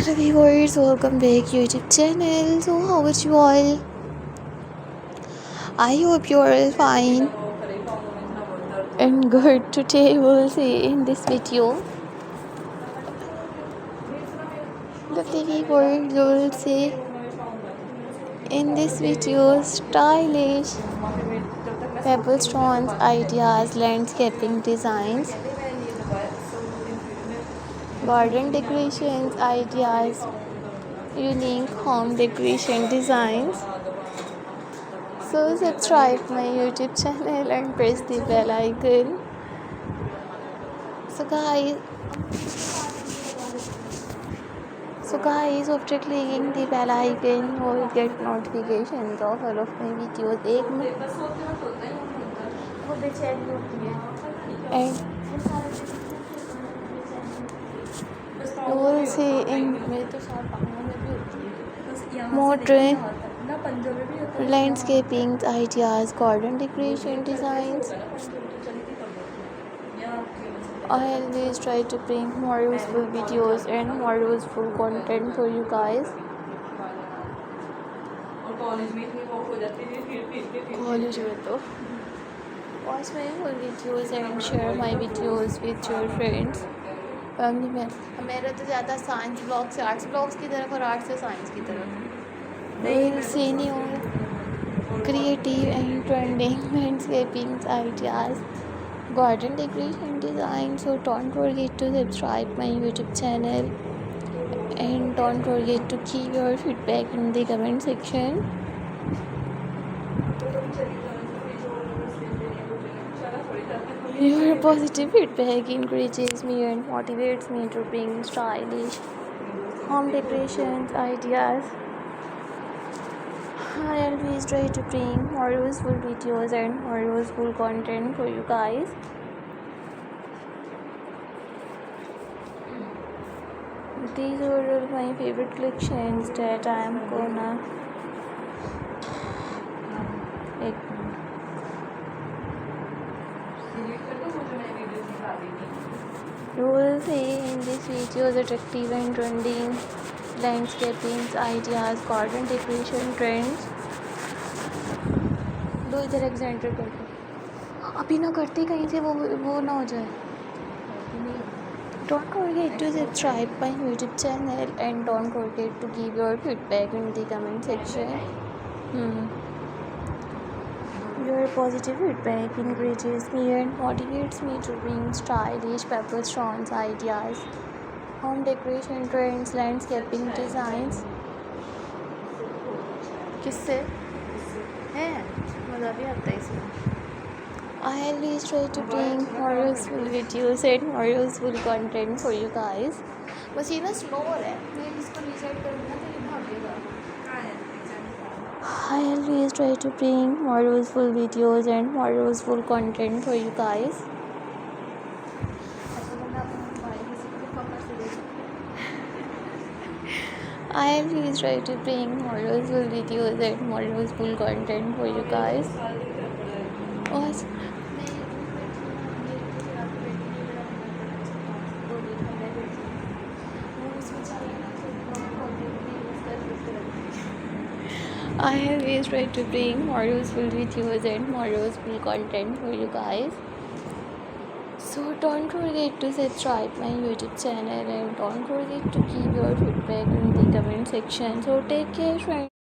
Hello viewers, welcome back YouTube channel. So how are you all? I hope you are all fine and good. Today we'll see in this video. Lovely viewers, you will see in this video stylish pebble stones ideas, landscaping designs, garden decorations ideas, unique home decoration designs. So subscribe my YouTube channel and press the bell icon. So guys, after clicking the bell icon, you will get notifications of all of my videos. And you will see in more landscaping ideas, garden decoration designs. I always try to bring more useful videos and more useful content for you guys. Watch my whole videos and share my videos with your friends. Family में मेरा तो ज़्यादा science blog से arts blogs की तरफ और arts से science की तरफ we'll see new creative and trending landscaping ideas, garden decoration design. So don't forget to subscribe my YouTube channel and don't forget to keep your feedback in the comment section. Your positive feedback encourages me and motivates me to bring stylish home decorations ideas. I always try to bring more useful videos and more useful content for you guys. These are all my favorite collections that I am gonna you will see in this videos attractive and trending landscaping ideas, garden decoration trends. दो इधर एक centre करके अभी ना करते कहीं से वो ना हो जाए. Don't forget to subscribe my YouTube channel and don't forget to give your feedback in the comment section. Your positive feedback encourages me and motivates me to bring stylish pebble stones ideas, home decoration trends, landscaping designs. किससे है मज़ा भी आता है इसमें. I always try to bring more useful videos and more useful content for you guys. बस ये ना स्लो हो रहा है, मैं इसको रीसेट करूँगा तो ये भागेगा. I always try to bring more useful videos and more useful content for you guys. I always try to bring more useful videos and more useful content for you guys. I always try to bring more useful videos and more useful content for you guys. So don't forget to subscribe my YouTube channel and don't forget to keep your feedback in the comment section. So take care friends.